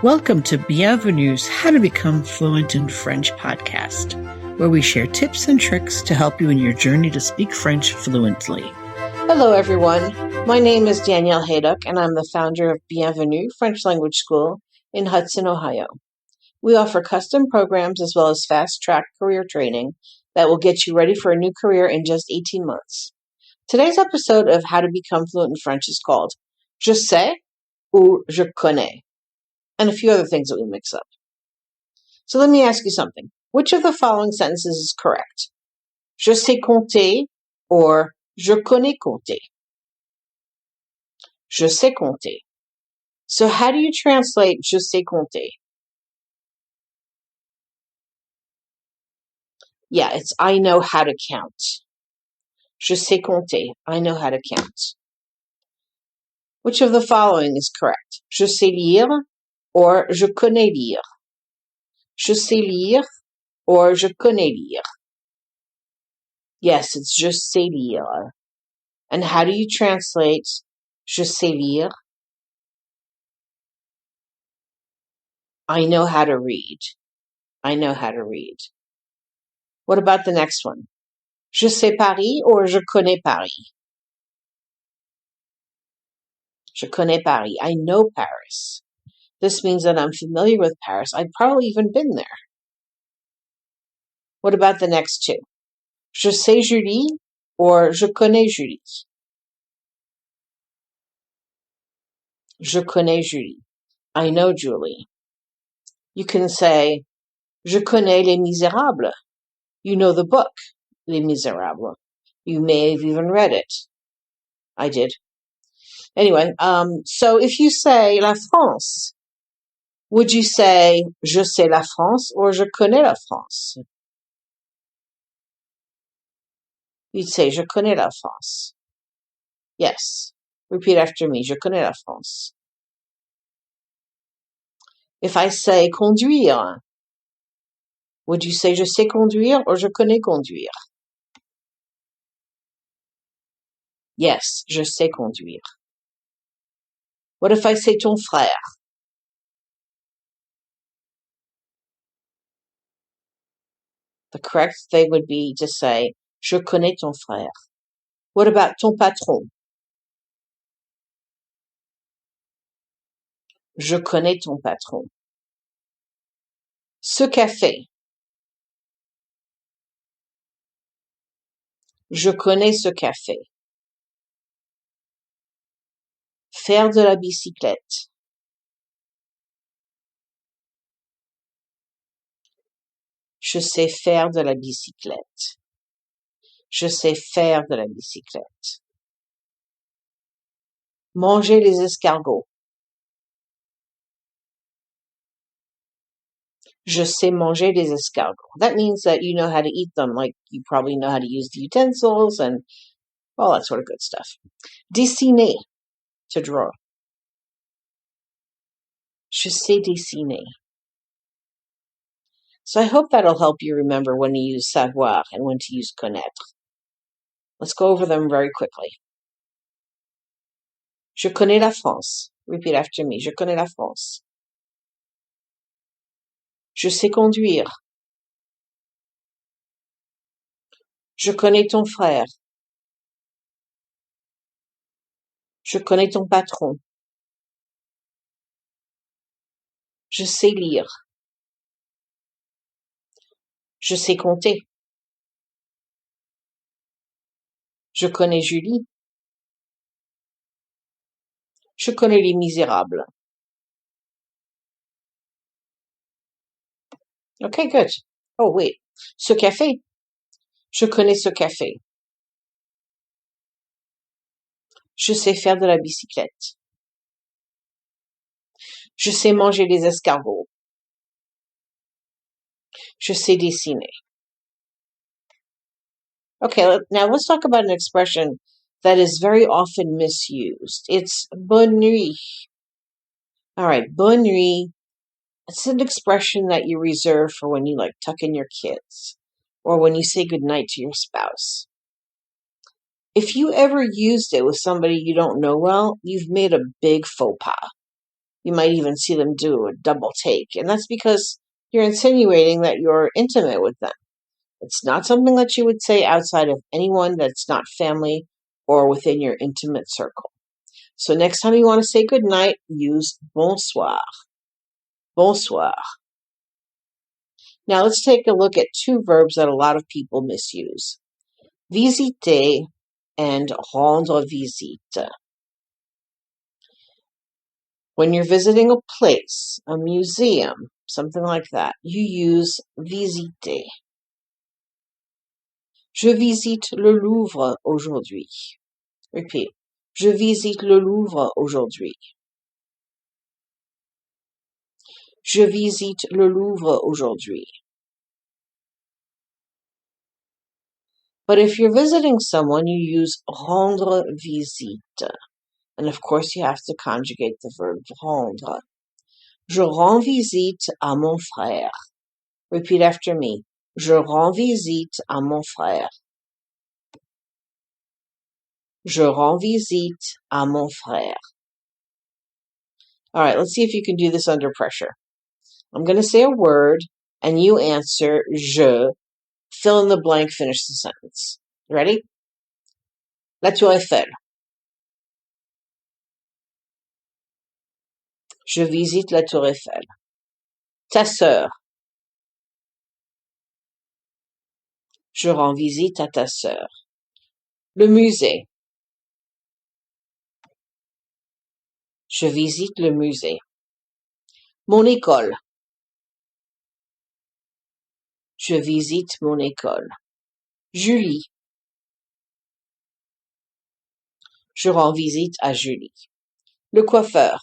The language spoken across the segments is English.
Welcome to Bienvenue's How to Become Fluent in French podcast, where we share tips and tricks to help you in your journey to speak French fluently. Hello, everyone. My name is Danielle Hayduck, and I'm the founder of Bienvenue French Language School in Hudson, Ohio. We offer custom programs as well as fast-track career training that will get you ready for a new career in just 18 months. Today's episode of How to Become Fluent in French is called Je sais ou je connais, and a few other things that we mix up. So let me ask you something. Which of the following sentences is correct? Je sais compter or je connais compter? Je sais compter. So how do you translate je sais compter? Yeah, it's I know how to count. Je sais compter. I know how to count. Which of the following is correct? Je sais lire or je connais lire? Je sais lire or je connais lire? Yes, it's je sais lire. And how do you translate je sais lire? I know how to read. I know how to read. What about the next one? Je sais Paris or je connais Paris? Je connais Paris. I know Paris. This means that I'm familiar with Paris. I've probably even been there. What about the next two? Je sais Julie or je connais Julie? Je connais Julie. I know Julie. You can say, je connais Les Misérables. You know the book, Les Misérables. You may have even read it. I did. Anyway, so if you say la France, would you say je sais la France or je connais la France? You'd say je connais la France. Yes. Repeat after me. Je connais la France. If I say conduire, would you say je sais conduire or je connais conduire? Yes, je sais conduire. What if I say ton frère? The correct thing would be to say je connais ton frère. What about ton patron? Je connais ton patron. Ce café. Je connais ce café. Faire de la bicyclette. Je sais faire de la bicyclette. Je sais faire de la bicyclette. Manger les escargots. Je sais manger les escargots. That means that you know how to eat them, like you probably know how to use the utensils and all that sort of good stuff. Dessiner, to draw. Je sais dessiner. So I hope that'll help you remember when to use savoir and when to use connaître. Let's go over them very quickly. Je connais la France. Repeat after me. Je connais la France. Je sais conduire. Je connais ton frère. Je connais ton patron. Je sais lire. Je sais compter. Je connais Julie. Je connais Les Misérables. Okay, good. Oh, wait. Ce café. Je connais ce café. Je sais faire de la bicyclette. Je sais manger les escargots. Je sais dessiner. Okay, now let's talk about an expression that is very often misused. It's bonne nuit. All right, bonne nuit. It's an expression that you reserve for when you tuck in your kids or when you say goodnight to your spouse. If you ever used it with somebody you don't know well, you've made a big faux pas. You might even see them do a double take, and that's because you're insinuating that you're intimate with them. It's not something that you would say outside of anyone that's not family or within your intimate circle. So next time you want to say goodnight, use bonsoir. Bonsoir. Now let's take a look at two verbs that a lot of people misuse. Visiter and rendre visite. When you're visiting a place, a museum, something like that, you use visiter. Je visite le Louvre aujourd'hui. Repeat. Je visite le Louvre aujourd'hui. Je visite le Louvre aujourd'hui. But if you're visiting someone, you use rendre visite. And of course, you have to conjugate the verb rendre. Je rends visite à mon frère. Repeat after me. Je rends visite à mon frère. Je rends visite à mon frère. All right, let's see if you can do this under pressure. I'm going to say a word, and you answer je. Fill in the blank, finish the sentence. Ready? La Tour Eiffel. Je visite la Tour Eiffel. Ta sœur. Je rends visite à ta sœur. Le musée. Je visite le musée. Mon école. Je visite mon école. Julie. Je rends visite à Julie. Le coiffeur.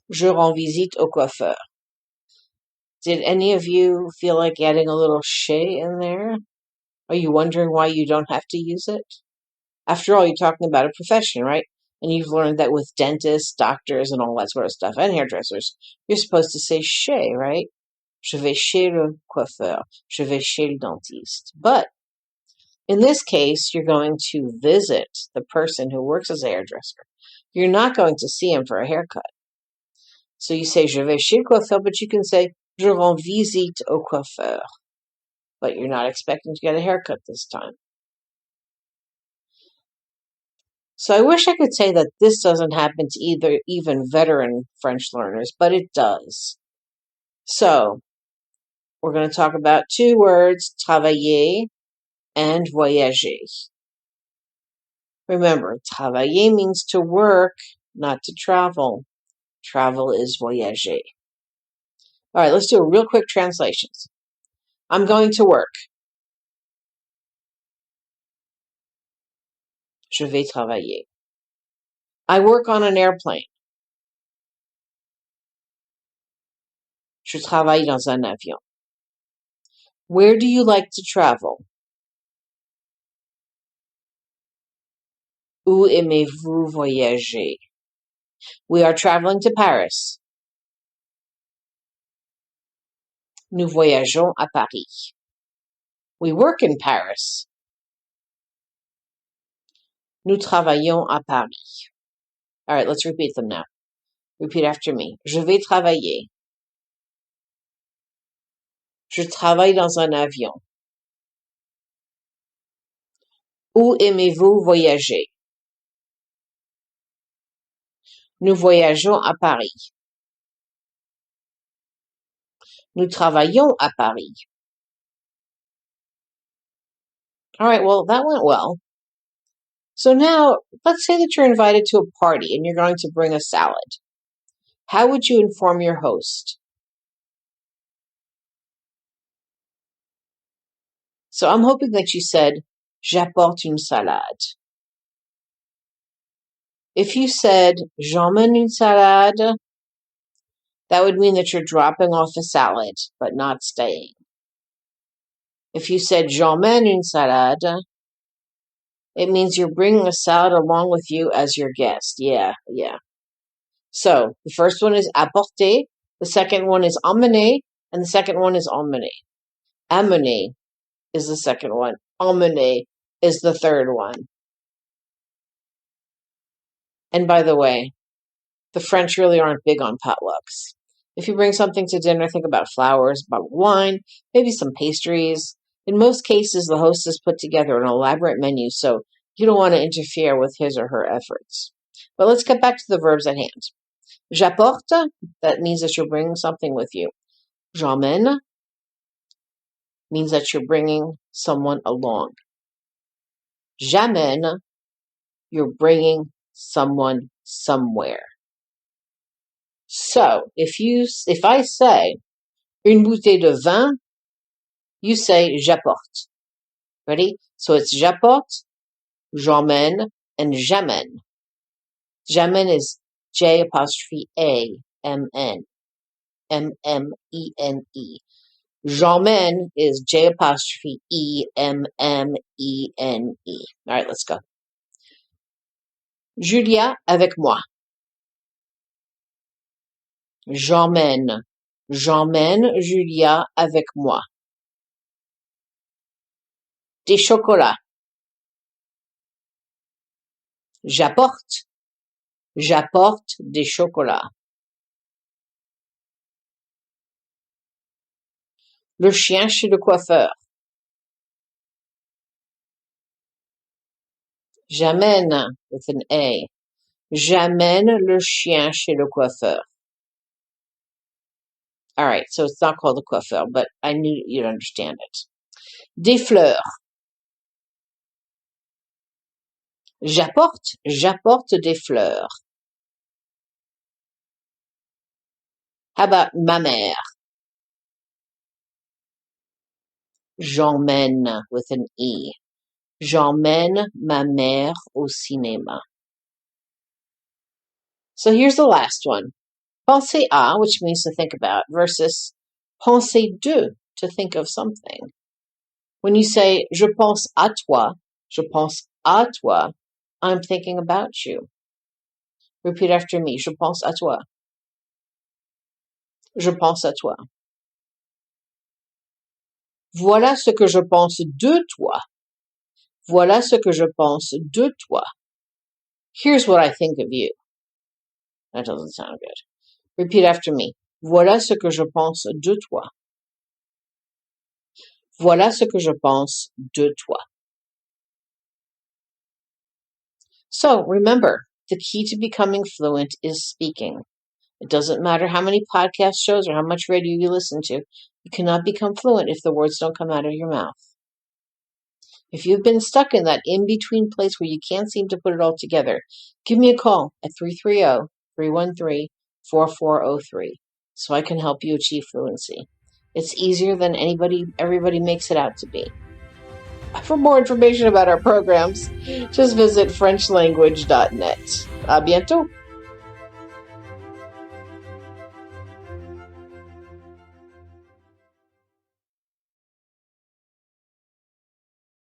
Je rends visite au coiffeur. Did any of you feel like adding a little chez in there? Are you wondering why you don't have to use it? After all, you're talking about a profession, right? And you've learned that with dentists, doctors, and all that sort of stuff, and hairdressers, you're supposed to say chez, right? Je vais chez le coiffeur. Je vais chez le dentiste. But in this case, you're going to visit the person who works as a hairdresser. You're not going to see him for a haircut. So you say je vais chez le coiffeur, but you can say je rends visite au coiffeur. But you're not expecting to get a haircut this time. So I wish I could say that this doesn't happen to even veteran French learners, but it does. So we're going to talk about two words, travailler and voyager. Remember, travailler means to work, not to travel. Travel is voyager. All right, let's do a real quick translation. I'm going to work. Je vais travailler. I work on an airplane. Je travaille dans un avion. Where do you like to travel? Où aimez-vous voyager? We are traveling to Paris. Nous voyageons à Paris. We work in Paris. Nous travaillons à Paris. All right, let's repeat them now. Repeat after me. Je vais travailler. Je travaille dans un avion. Où aimez-vous voyager? Nous voyageons à Paris. Nous travaillons à Paris. All right, well, that went well. So now, let's say that you're invited to a party and you're going to bring a salad. How would you inform your host? So I'm hoping that you said, j'apporte une salade. If you said, j'emmène une salade, that would mean that you're dropping off a salad, but not staying. If you said, j'emmène une salade, it means you're bringing a salad along with you as your guest. Yeah. So the first one is apporter, the second one is emmener, and the second one is emmener. Amener is the second one. Emmener is the third one. And by the way, the French really aren't big on potlucks. If you bring something to dinner, think about flowers, a bottle of wine, maybe some pastries. In most cases, the host has put together an elaborate menu, so you don't want to interfere with his or her efforts. But let's get back to the verbs at hand. J'apporte, that means that you're bringing something with you. J'emmène means that you're bringing someone along. J'amène, you're bringing someone somewhere. So, if I say une bouteille de vin, you say j'apporte. Ready? So it's j'apporte, j'emmène, and j'amène. J'amène is J'Amene. Mmene. J'emmène is J'Emmene. All right, let's go. Julia avec moi. J'emmène Julia avec moi. Des chocolats. J'apporte des chocolats. Le chien chez le coiffeur. J'amène with an A. J'amène le chien chez le coiffeur. All right, so it's not called the coiffeur, but I knew you'd understand it. Des fleurs. J'apporte des fleurs. How about ma mère? J'emmène with an E. J'emmène ma mère au cinéma. So here's the last one. Penser à, which means to think about, versus penser de, to think of something. When you say je pense à toi, I'm thinking about you. Repeat after me. Je pense à toi. Je pense à toi. Voilà ce que je pense de toi. Voilà ce que je pense de toi. Here's what I think of you. That doesn't sound good. Repeat after me. Voilà ce que je pense de toi. Voilà ce que je pense de toi. So remember, the key to becoming fluent is speaking. It doesn't matter how many podcast shows or how much radio you listen to. You cannot become fluent if the words don't come out of your mouth. If you've been stuck in that in-between place where you can't seem to put it all together, give me a call at 330-313-4403 so I can help you achieve fluency. It's easier than everybody makes it out to be. For more information about our programs, just visit FrenchLanguage.net. À bientôt!